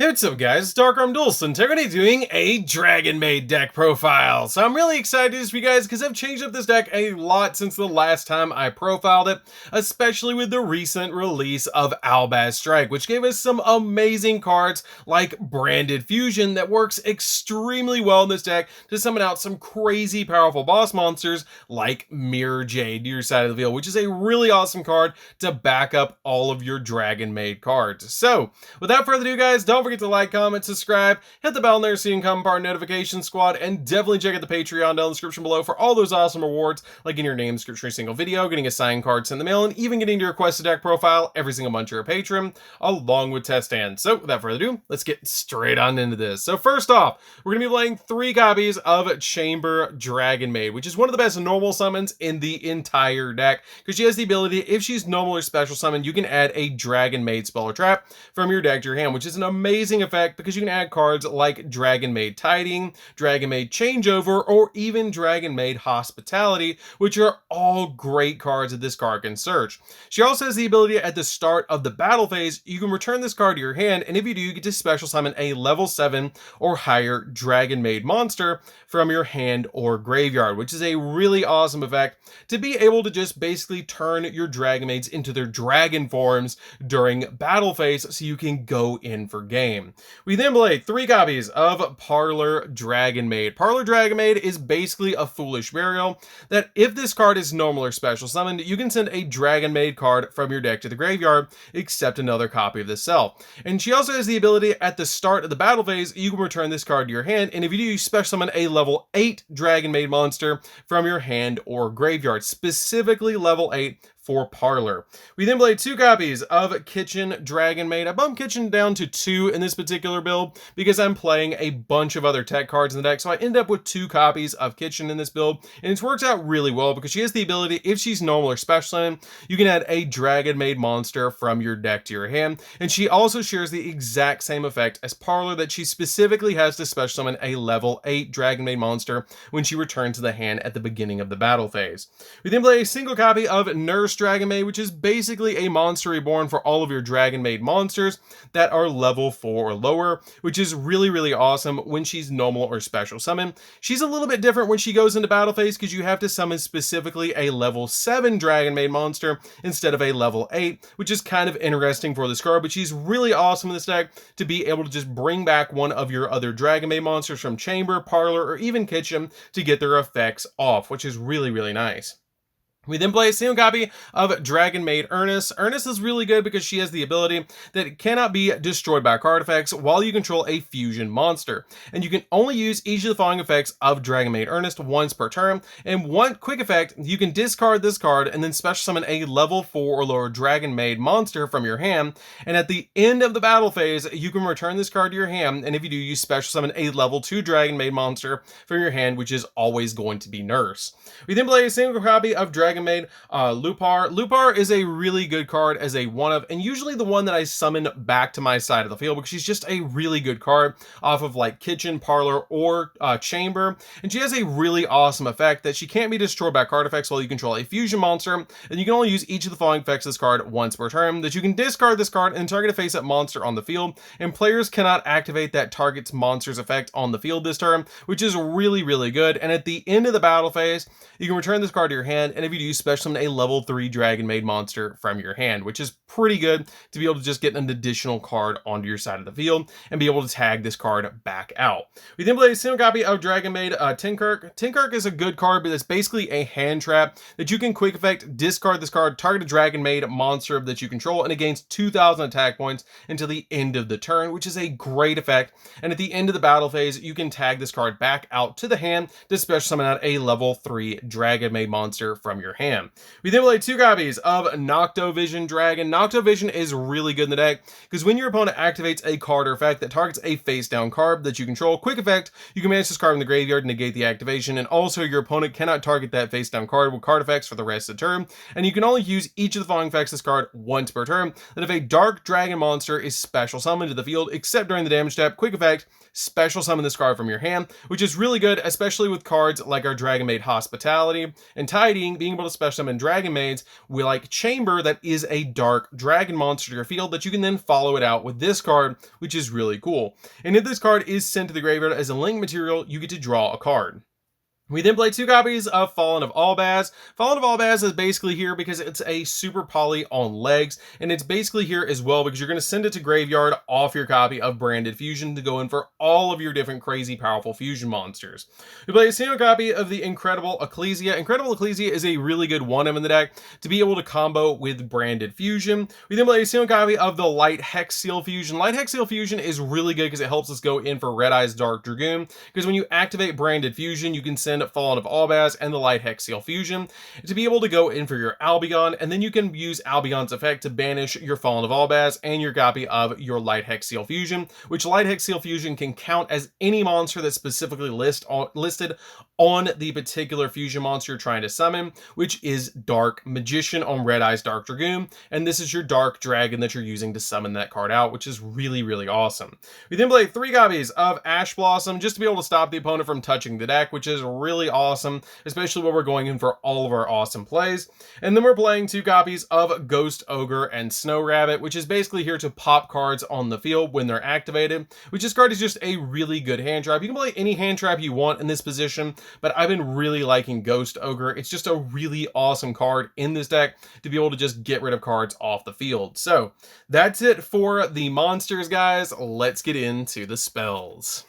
Hey, what's up guys, it's DarkArmedDuelist, and today we're going to be doing a Dragonmaid deck profile. So I'm really excited to do this for you guys because I've changed up this deck a lot since the last time I profiled it, especially with the recent release of Albaz Strike, which gave us some amazing cards like Branded Fusion that works extremely well in this deck to summon out some crazy powerful boss monsters like Mirror Jade to your side of the field, which is a really awesome card to back up all of your Dragonmaid cards. So without further ado guys, don't forget to like, comment, subscribe, hit the bell in there so you can become part of Notification Squad, and definitely check out the Patreon down in the description below for all those awesome rewards, like getting your name description every single video, getting a signed card sent in the mail, and even getting to request a deck profile every single month you're a patron, along with test stands. So without further ado, let's get straight on into this. So first off, we're going to be playing 3 copies of Chamber Dragonmaid, which is one of the best normal summons in the entire deck, because she has the ability, if she's normal or special summon, you can add a Dragonmaid spell or trap from your deck to your hand, which is an amazing effect because you can add cards like Dragonmaid Tiding, Dragonmaid Changeover, or even Dragonmaid Hospitality, which are all great cards that this card can search. She also has the ability at the start of the battle phase, you can return this card to your hand, and if you do, you get to special summon a level 7 or higher Dragonmaid monster from your hand or graveyard, which is a really awesome effect to be able to just basically turn your Dragonmaids into their dragon forms during battle phase so you can go in for game. We then play 3 copies of Parlor Dragonmaid. Parlor Dragonmaid is basically a foolish burial that if this card is normal or special summoned, you can send a Dragonmaid card from your deck to the graveyard, except another copy of the self. And she also has the ability at the start of the battle phase, you can return this card to your hand, and if you do, you special summon a level 8 Dragonmaid monster from your hand or graveyard, specifically level 8 for Parlor. We then play 2 copies of Kitchen Dragonmaid. I bumped Kitchen down to 2 in this particular build because I'm playing a bunch of other tech cards in the deck, so I end up with 2 copies of Kitchen in this build, and it works out really well because she has the ability, if she's normal or special summon, you can add a Dragonmaid monster from your deck to your hand, and she also shares the exact same effect as Parlor, that she specifically has to special summon a level 8 Dragonmaid monster when she returns to the hand at the beginning of the battle phase. We then play a single copy of Nurse Dragonmaid, which is basically a monster reborn for all of your Dragonmaid monsters that are level 4 or lower, which is really awesome when she's normal or special summon. She's a little bit different when she goes into battle phase because you have to summon specifically a level 7 Dragonmaid monster instead of a level 8, which is kind of interesting for this card, but she's really awesome in this deck to be able to just bring back one of your other Dragonmaid monsters from Chamber, Parlor, or even Kitchen to get their effects off, which is really nice. We then play a single copy of Dragonmaid Ernest. Ernest is really good because she has the ability that it cannot be destroyed by card effects while you control a fusion monster. And you can only use each of the following effects of Dragonmaid Ernest once per turn. And one quick effect, you can discard this card and then special summon a level 4 or lower Dragonmaid monster from your hand. And at the end of the battle phase, you can return this card to your hand. And if you do, you special summon a level 2 Dragonmaid monster from your hand, which is always going to be Nurse. We then play a single copy of Dragonmaid Lupar. Lupar is a really good card as a one of, and usually the one that I summon back to my side of the field because she's just a really good card off of like Kitchen, Parlor, or Chamber, and she has a really awesome effect that she can't be destroyed by card effects while you control a fusion monster, and you can only use each of the following effects of this card once per turn, that you can discard this card and target a face-up monster on the field, and players cannot activate that target's monster's effect on the field this turn, which is really good. And at the end of the battle phase, you can return this card to your hand, and if you do, special summon a level 3 Dragonmaid monster from your hand, which is pretty good to be able to just get an additional card onto your side of the field and be able to tag this card back out. We then play a single copy of Dragonmaid Tinkirk. Tinkirk is a good card, but it's basically a hand trap that you can quick effect discard this card, target a Dragonmaid monster that you control, and it gains 2,000 attack points until the end of the turn, which is a great effect. And at the end of the battle phase, you can tag this card back out to the hand to special summon out a level 3 Dragonmaid monster from your hand. We then play 2 copies of Noctovision Dragon. Noctovision is really good in the deck because when your opponent activates a card or effect that targets a face down card that you control, quick effect, you can manage this card in the graveyard to negate the activation, and also your opponent cannot target that face down card with card effects for the rest of the turn, and you can only use each of the following effects of this card once per turn. That if a dark dragon monster is special summoned to the field except during the damage step, quick effect, special summon this card from your hand, which is really good, especially with cards like our Dragonmaid Hospitality and Tiding, being able able to special summon Dragonmaids with like Chamber that is a dark dragon monster to your field that you can then follow it out with this card, which is really cool. And if this card is sent to the graveyard as a link material, you get to draw a card. We then play 2 copies of Fallen of Albaz. Fallen of Albaz is basically here because it's a super poly on legs, and it's basically here as well because you're going to send it to graveyard off your copy of Branded Fusion to go in for all of your different crazy powerful fusion monsters. We play a single copy of the Incredible Ecclesia. Incredible Ecclesia is a really good 1M in the deck to be able to combo with Branded Fusion. We then play a single copy of the Light Hex Seal Fusion. Light Hex Seal Fusion is really good because it helps us go in for Red Eye's Dark Dragoon, because when you activate Branded Fusion, you can send Fallen of Albaz and the Light Hex Seal Fusion to be able to go in for your Albion, and then you can use Albion's effect to banish your Fallen of Albaz and your copy of your Light Hex Seal Fusion, which Light Hex Seal Fusion can count as any monster that's specifically listed on the particular fusion monster you're trying to summon, which is Dark Magician on Red Eye's Dark Dragoon, and this is your Dark Dragon that you're using to summon that card out, which is really, really awesome. We then play 3 copies of Ash Blossom just to be able to stop the opponent from touching the deck, which is really awesome, especially when we're going in for all of our awesome plays. And then we're playing 2 copies of Ghost Ogre and Snow Rabbit, which is basically here to pop cards on the field when they're activated, which this card is just a really good hand trap. You can play any hand trap you want in this position, but I've been really liking Ghost Ogre. It's just a really awesome card in this deck to be able to just get rid of cards off the field. So that's it for the monsters, guys. Let's get into the spells.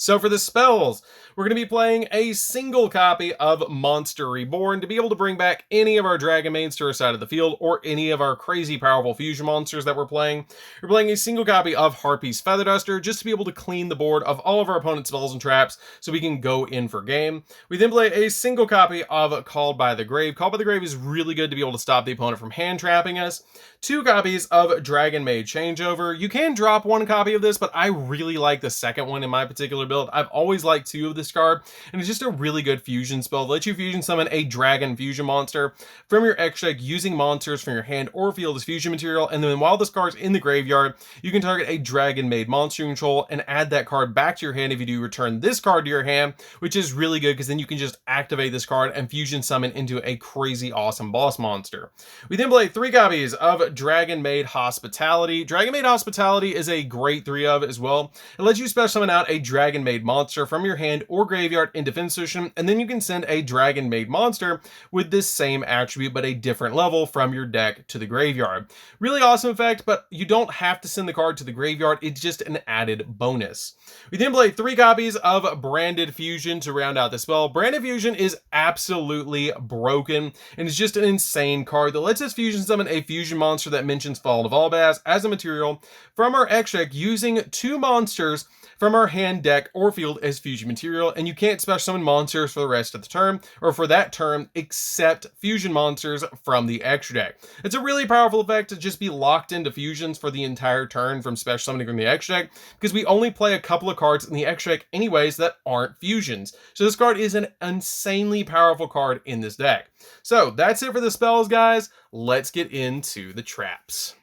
So for the spells, we're going to be playing a single copy of Monster Reborn to be able to bring back any of our Dragonmaids to our side of the field, or any of our crazy powerful fusion monsters that we're playing. We're playing a single copy of Harpy's Feather Duster just to be able to clean the board of all of our opponent's spells and traps so we can go in for game. We then play a single copy of Called by the Grave. Called by the Grave is really good to be able to stop the opponent from hand trapping us. 2 copies of Dragonmaid Changeover. You can drop 1 copy of this, but I really like the second one in my particular build. I've always liked 2 of this card, and it's just a really good fusion spell that lets you fusion summon a dragon fusion monster from your extra deck using monsters from your hand or field as fusion material, and then while this card's in the graveyard, you can target a Dragonmaid monster you control and add that card back to your hand. If you do, return this card to your hand, which is really good because then you can just activate this card and fusion summon into a crazy awesome boss monster. We then play 3 copies of Dragonmaid Hospitality. Dragonmaid Hospitality is a great 3 of as well. It lets you special summon out a Dragonmaid monster from your hand or graveyard in defense position, and then you can send a Dragonmaid monster with this same attribute but a different level from your deck to the graveyard. Really awesome effect, but you don't have to send the card to the graveyard. It's just an added bonus. We then play 3 copies of Branded Fusion to round out the spell. Branded Fusion is absolutely broken, and it's just an insane card that lets us fusion summon a fusion monster that mentions Fallen of Albaz as a material from our extra deck using 2 monsters from our hand, deck, or field as fusion material, and you can't special summon monsters for the rest of the turn, or for that turn, except fusion monsters from the extra deck. It's a really powerful effect to just be locked into fusions for the entire turn from special summoning from the extra deck, because we only play a couple of cards in the extra deck anyways that aren't fusions. So this card is an insanely powerful card in this deck. So that's it for the spells, guys. Let's get into the traps.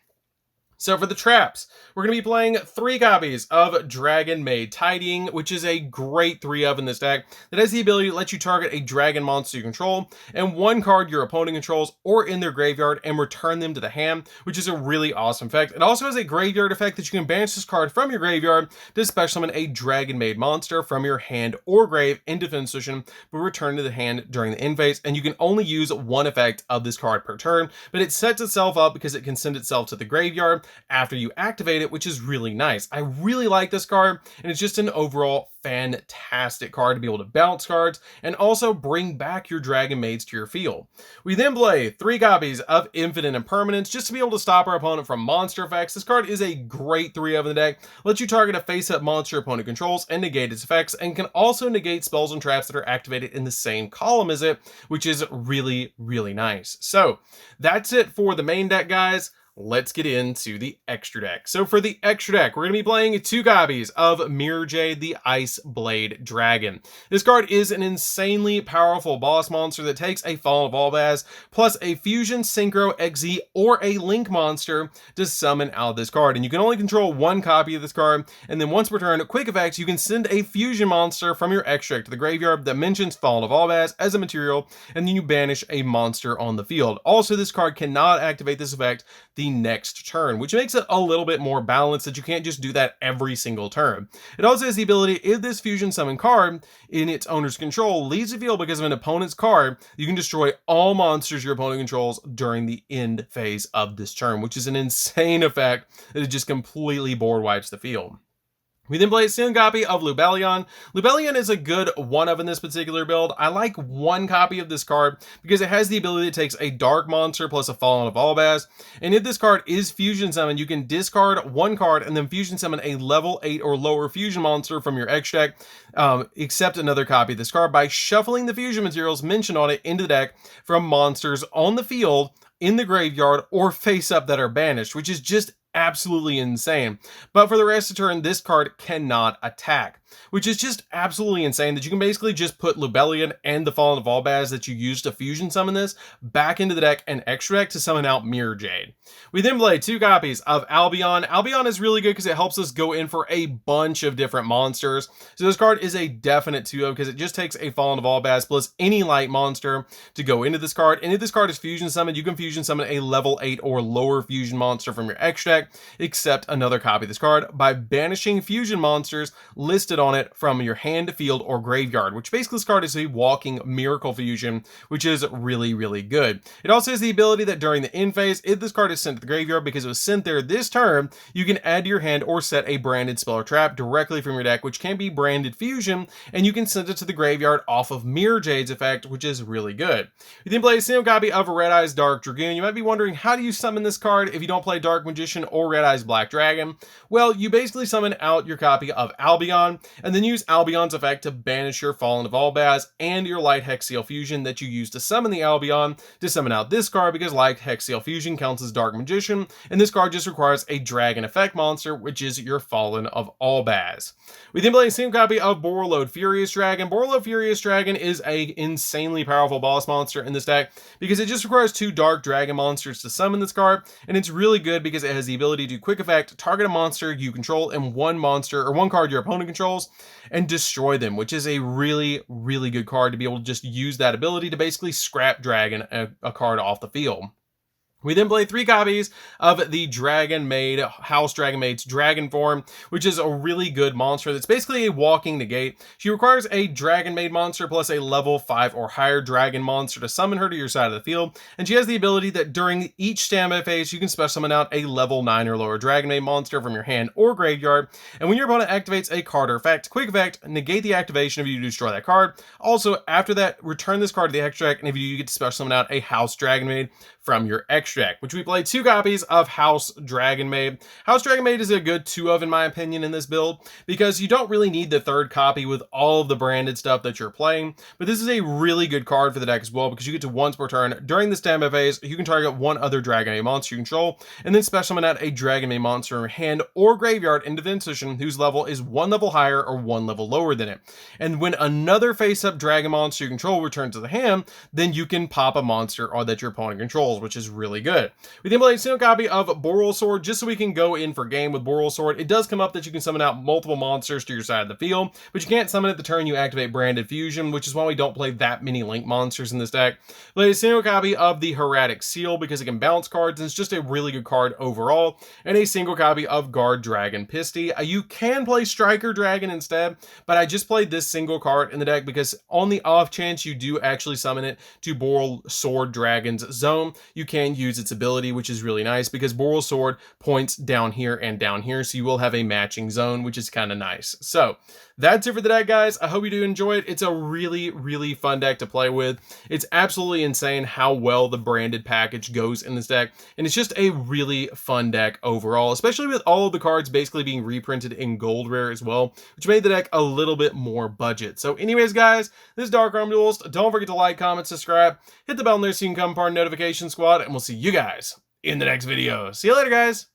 So for the traps, we're going to be playing 3 copies of Dragonmaid Tidying, which is a great 3 of in this deck that has the ability to let you target a dragon monster you control and 1 card your opponent controls or in their graveyard and return them to the hand, which is a really awesome effect. It also has a graveyard effect that you can banish this card from your graveyard to special summon a Dragonmaid monster from your hand or grave in defense position, but return to the hand during the end phase, and you can only use 1 effect of this card per turn, but it sets itself up because it can send itself to the graveyard after you activate it, which is really nice. I really like this card, and it's just an overall fantastic card to be able to bounce cards and also bring back your Dragonmaids to your field. We then play 3 copies of Infinite Impermanence just to be able to stop our opponent from monster effects. This card is a great 3 of in the deck. Lets you target a face-up monster opponent controls and negate its effects, and can also negate spells and traps that are activated in the same column as it, which is really, really nice. So that's it for the main deck, guys. let's get into the extra deck. So for the extra deck, we're going to be playing 2 copies of Mirror Jade, the Ice Blade Dragon. This card is an insanely powerful boss monster that takes a Fallen of Albaz plus a Fusion, Synchro, Izzy, or a Link monster to summon out this card. And you can only control 1 copy of this card, and then once per turn, quick effects, you can send a Fusion monster from your extra deck to the graveyard that mentions Fallen of Albaz as a material, and then you banish a monster on the field. Also, this card cannot activate this effect the next turn, which makes it a little bit more balanced that you can't just do that every single turn. It also has the ability, if this Fusion Summon card in its owner's control leaves the field because of an opponent's card, you can destroy all monsters your opponent controls during the end phase of this turn, which is an insane effect that it just completely board wipes the field. We then play a single copy of Lubellion. Lubellion is a good one-of in this particular build. I like 1 copy of this card because it has the ability that takes a dark monster plus a Fallen of Albaz. And if this card is Fusion Summon, you can discard 1 card and then Fusion Summon a level 8 or lower Fusion monster from your extra deck, except another copy of this card by shuffling the Fusion materials mentioned on it into the deck from monsters on the field, in the graveyard, or face up that are banished, which is just absolutely insane. But for the rest of the turn, this card cannot attack, which is just absolutely insane that you can basically just put Lubellion and the Fallen of Albaz that you used to Fusion Summon this back into the deck and extra deck to summon out Mirror Jade. We then play 2 copies of Albion. Albion is really good because it helps us go in for a bunch of different monsters. So this card is a definite 2-0 because it just takes a Fallen of Albaz plus any light monster to go into this card. And if this card is Fusion Summoned, you can Fusion Summon a level 8 or lower Fusion monster from your extra deck, except another copy of this card by banishing Fusion monsters listed on it from your hand, field, or graveyard, which basically this card is a walking Miracle Fusion, which is really, really good. It also has the ability that during the end phase, if this card is sent to the graveyard because it was sent there this turn, you can add to your hand or set a branded spell or trap directly from your deck, which can be branded Fusion, and you can send it to the graveyard off of Mirror Jade's effect, which is really good. You then play a single copy of Red Eye's Dark Dragoon. You might be wondering, how do you summon this card if you don't play Dark Magician or Red Eye's Black Dragon? Well, you basically summon out your copy of Albion, and then use Albion's effect to banish your Fallen of Albaz and your Light Hexial Fusion that you use to summon the Albion to summon out this card, because Light Hexial Fusion counts as Dark Magician, and this card just requires a Dragon effect monster, which is your Fallen of Albaz. We then play a single copy of Borreload Furious Dragon. Borreload Furious Dragon is a insanely powerful boss monster in this deck because it just requires 2 Dark Dragon monsters to summon this card, and it's really good because it has the ability to quick effect, target a monster you control and 1 monster or 1 card your opponent controls, and destroy them, which is a really, really good card to be able to just use that ability to basically scrap Dragon a card off the field. We then play 3 copies of the Dragonmaid, House Dragonmaid's Dragon form, which is a really good monster that's basically a walking negate. She requires a Dragonmaid monster plus a level 5 or higher dragon monster to summon her to your side of the field, and she has the ability that during each standby phase, you can special summon out a level 9 or lower Dragonmaid monster from your hand or graveyard, and when your opponent activates a card or effect, quick effect, negate the activation if you destroy that card. Also, after that, return this card to the extra deck, and if you get to special summon out a House Dragonmaid from your extra deck, which we play 2 copies of House Dragonmaid. House Dragonmaid is a good 2-of in my opinion in this build because you don't really need the 3rd copy with all of the branded stuff that you're playing, but this is a really good card for the deck as well because you get to once per turn during the standby phase, you can target 1 other Dragonmaid monster you control and then special summon out a Dragonmaid monster in your hand or graveyard into the position whose level is 1 level higher or 1 level lower than it. And when another face-up dragon monster you control returns to the hand, then you can pop a monster or that your opponent controls, which is really good. We then play a single copy of Boral Sword just so we can go in for game with Boral Sword. It does come up that you can summon out multiple monsters to your side of the field, but you can't summon at the turn you activate Branded Fusion, which is why we don't play that many Link monsters in this deck. Play a single copy of the Hieratic Seal because it can bounce cards and it's just a really good card overall, and a single copy of Guard Dragon Pisty. You can play Striker Dragon instead, but I just played this single card in the deck because on the off chance you do actually summon it to Boral Sword Dragon's zone, you can use its ability, which is really nice because Boral Sword points down here and down here, so you will have a matching zone, which is kind of nice. So that's it for the deck, guys. I hope you do enjoy it. It's a really, really fun deck to play with. It's absolutely insane how well the branded package goes in this deck, and it's just a really fun deck overall, especially with all of the cards basically being reprinted in gold rare as well, which made the deck a little bit more budget. So anyways, guys, this is DarkArmedDuelist. Don't forget to like, comment, subscribe, hit the bell in there so you can become part of the notification squad, and we'll see you guys in the next video. See you later, guys.